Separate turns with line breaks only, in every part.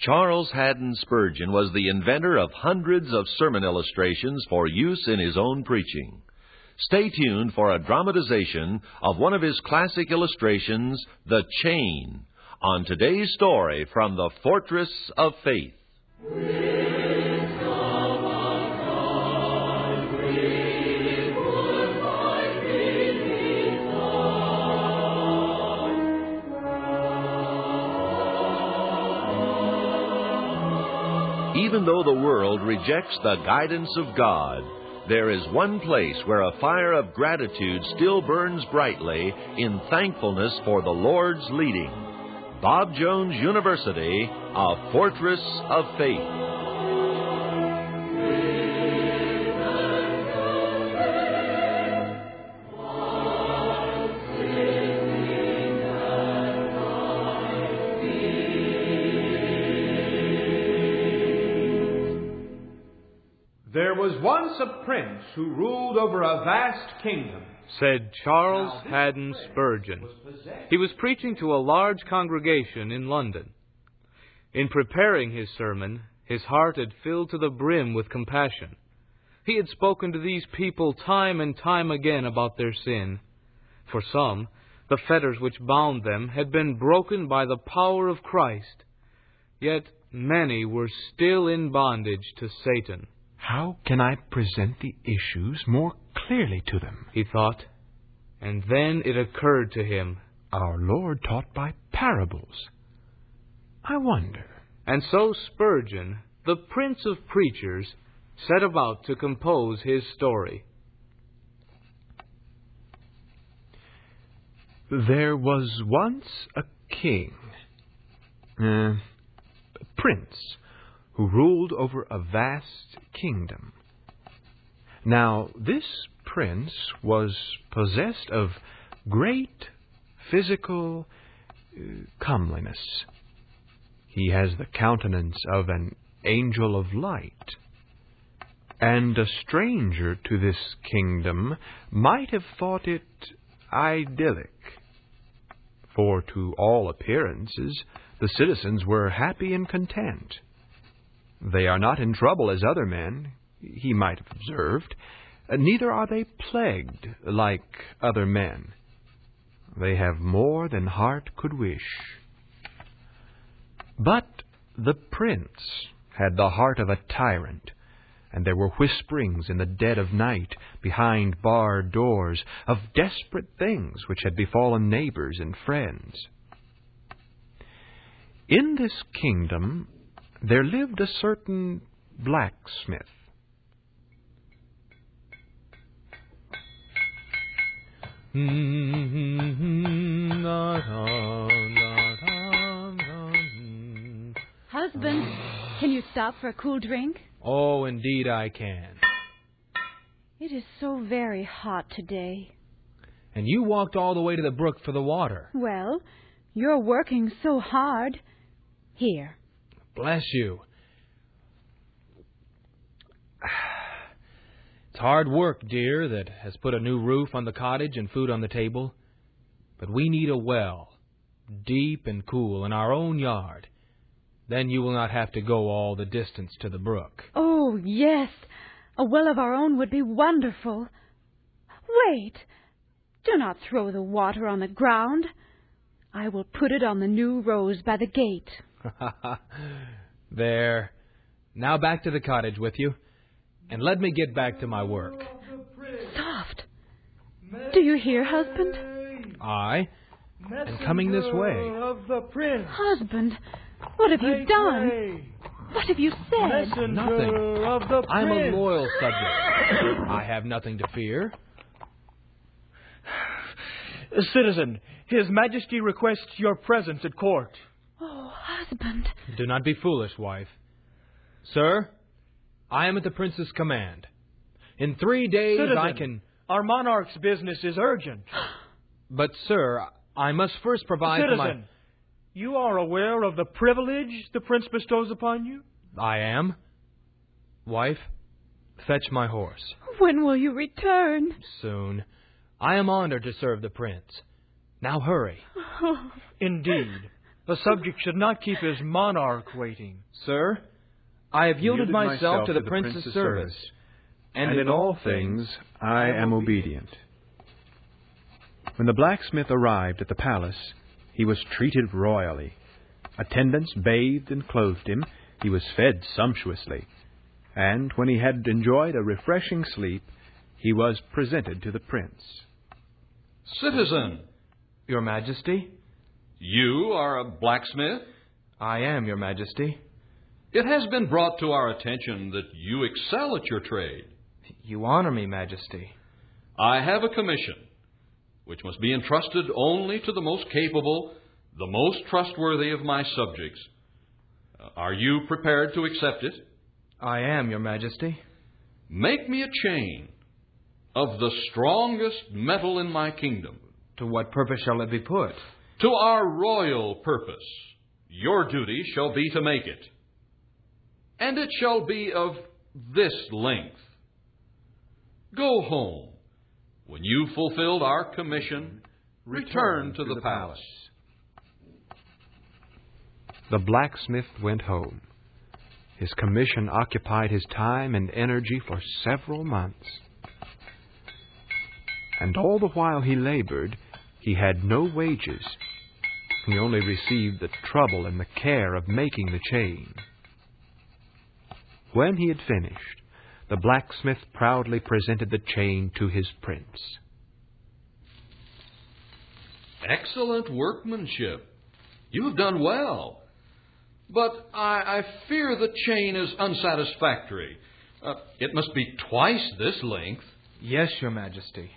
Charles Haddon Spurgeon was the inventor of hundreds of sermon illustrations for use in his own preaching. Stay tuned for a dramatization of one of his classic illustrations, The Chain, on today's story from the Fortress of Faith. Even though the world rejects the guidance of God, there is one place where a fire of gratitude still burns brightly in thankfulness for the Lord's leading. Bob Jones University, a fortress of faith.
There was once a prince who ruled over a vast kingdom,
said Charles Haddon Spurgeon. He was preaching to a large congregation in London. In preparing his sermon, his heart had filled to the brim with compassion. He had spoken to these people time and time again about their sin. For some, the fetters which bound them had been broken by the power of Christ. Yet many were still in bondage to Satan.
How can I present the issues more clearly to them?
He thought, and then it occurred to him.
Our Lord taught by parables. I wonder.
And so Spurgeon, the prince of preachers, set about to compose his story.
There was once a king, a prince, who ruled over a vast kingdom. Now, this prince was possessed of great physical comeliness. He has the countenance of an angel of light. And a stranger to this kingdom might have thought it idyllic, for to all appearances the citizens were happy and content. They are not in trouble as other men, he might have observed. Neither are they plagued like other men. They have more than heart could wish. But the prince had the heart of a tyrant, and there were whisperings in the dead of night, behind barred doors, of desperate things which had befallen neighbors and friends. In this kingdom there lived a certain blacksmith.
Husband, can you stop for a cool drink?
Oh, indeed I can.
It is so very hot today.
And you walked all the way to the brook for the water.
Well, you're working so hard. Here.
Bless you. It's hard work, dear, that has put a new roof on the cottage and food on the table. But we need a well, deep and cool, in our own yard. Then you will not have to go all the distance to the brook.
Oh, yes. A well of our own would be wonderful. Wait. Do not throw the water on the ground. I will put it on the new rose by the gate.
There. Now back to the cottage with you, and let me get back to my work.
Soft. Do you hear, husband?
Aye, and coming this way.
Husband, what have you done? What have you said?
Nothing. I'm a loyal subject. I have nothing to fear.
Citizen, His Majesty requests your presence at court.
Oh, husband.
Do not be foolish, wife. Sir, I am at the prince's command. In 3 days
Citizen,
I can...
Our monarch's business is urgent.
But, sir, I must first provide for my...
Citizen, you are aware of the privilege the prince bestows upon you?
I am. Wife, fetch my horse.
When will you return?
Soon. I am honored to serve the prince. Now hurry.
Indeed. A subject should not keep his monarch waiting.
Sir, I have yielded myself to the prince's service, and in all things
I am obedient. When the blacksmith arrived at the palace, he was treated royally. Attendants bathed and clothed him. He was fed sumptuously. And when he had enjoyed a refreshing sleep, he was presented to the prince.
Citizen,
Your Majesty,
you are a blacksmith?
I am, Your Majesty.
It has been brought to our attention that you excel at your trade.
You honor me, Majesty.
I have a commission, which must be entrusted only to the most capable, the most trustworthy of my subjects. Are you prepared to accept it?
I am, Your Majesty.
Make me a chain of the strongest metal in my kingdom.
To what purpose shall it be put?
To our royal purpose. Your duty shall be to make it. And it shall be of this length. Go home. When you've fulfilled our commission, return to the palace.
The blacksmith went home. His commission occupied his time and energy for several months. And all the while he labored, he had no wages. He only received the trouble and the care of making the chain. When he had finished, the blacksmith proudly presented the chain to his prince.
Excellent workmanship. You have done well. But I fear the chain is unsatisfactory. It must be twice this length.
Yes, Your Majesty.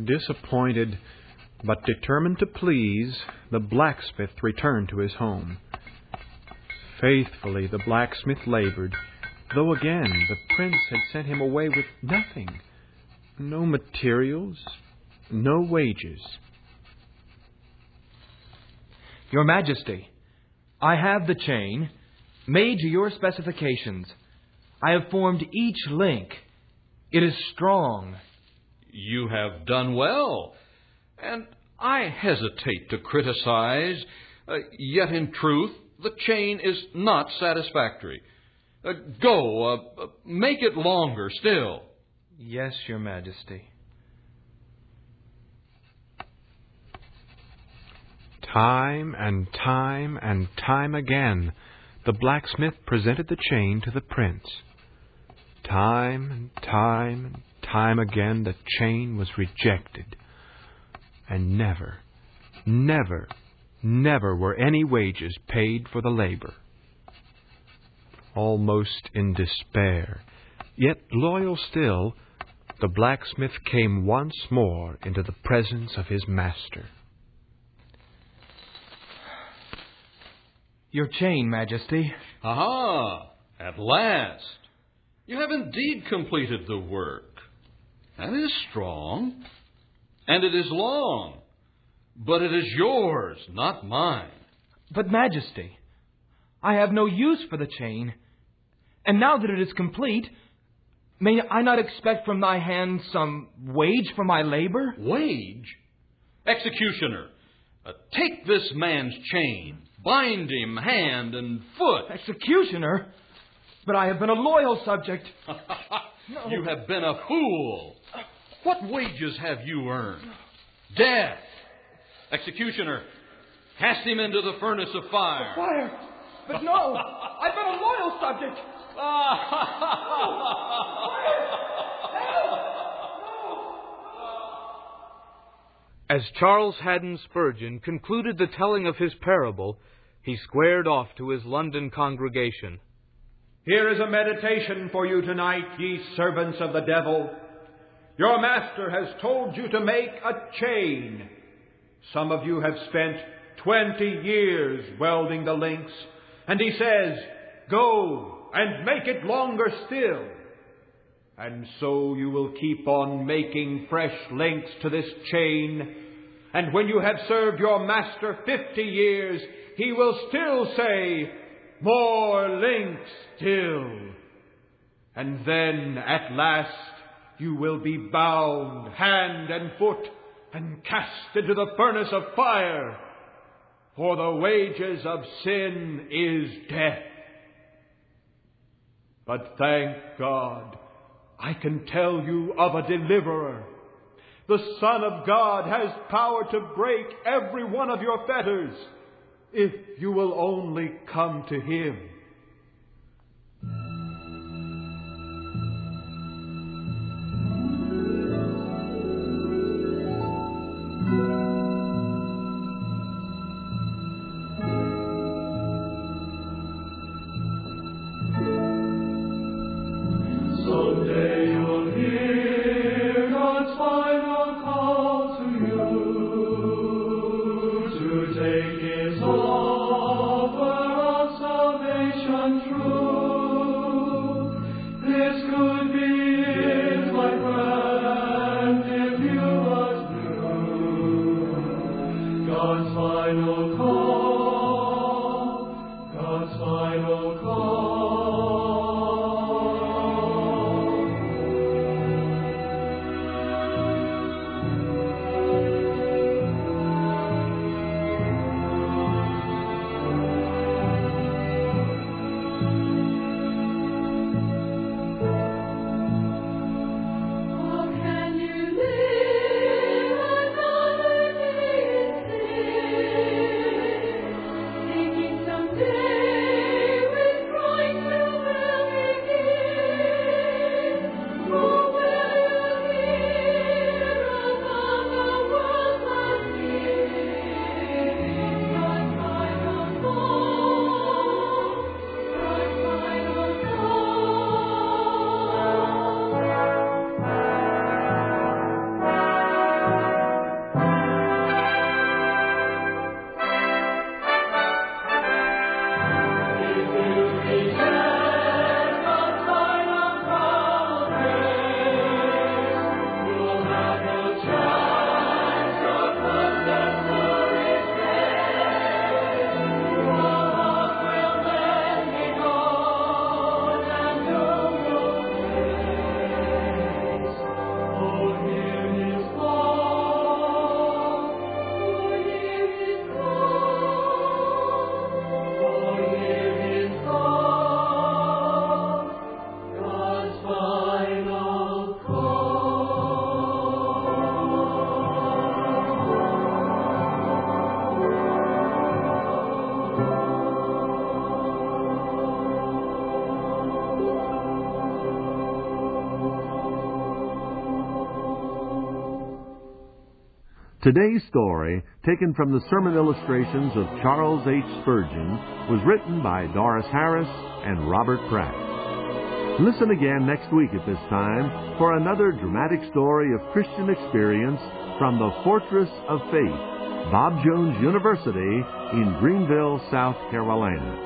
Disappointed, but determined to please, the blacksmith returned to his home. Faithfully the blacksmith labored, though again the prince had sent him away with nothing. No materials, no wages.
Your Majesty, I have the chain, made to your specifications. I have formed each link. It is strong.
You have done well. And I hesitate to criticize, yet in truth, the chain is not satisfactory. Go, make it longer still.
Yes, Your Majesty.
Time and time and time again, the blacksmith presented the chain to the prince. Time and time and time again, the chain was rejected. And never, never, never were any wages paid for the labor. Almost in despair, yet loyal still, the blacksmith came once more into the presence of his master.
Your chain, Majesty.
Aha! At last! You have indeed completed the work. That is strong, and it is long, but it is yours, not mine.
But, Majesty, I have no use for the chain, and now that it is complete, may I not expect from thy hand some wage for my labor?
Wage? Executioner, take this man's chain. Bind him hand and foot.
Executioner? But I have been a loyal subject.
No. You have been a fool. What wages have you earned? Death. Executioner, cast him into the furnace of fire.
Fire? But no, I've been a loyal subject.
As Charles Haddon Spurgeon concluded the telling of his parable, he squared off to his London congregation.
Here is a meditation for you tonight, ye servants of the devil. Your master has told you to make a chain. Some of you have spent 20 years welding the links, and he says, go and make it longer still. And so you will keep on making fresh links to this chain, and when you have served your master 50 years, he will still say, more links still. And then, at last, you will be bound hand and foot and cast into the furnace of fire. For the wages of sin is death. But thank God, I can tell you of a deliverer. The Son of God has power to break every one of your fetters, if you will only come to Him.
Someday you'll hear God's final call to you to take His offer of salvation true. This could be it, my friend, if you but knew God's final call, God's final call.
Today's story, taken from the sermon illustrations of Charles H. Spurgeon, was written by Doris Harris and Robert Pratt. Listen again next week at this time for another dramatic story of Christian experience from the Fortress of Faith, Bob Jones University in Greenville, South Carolina.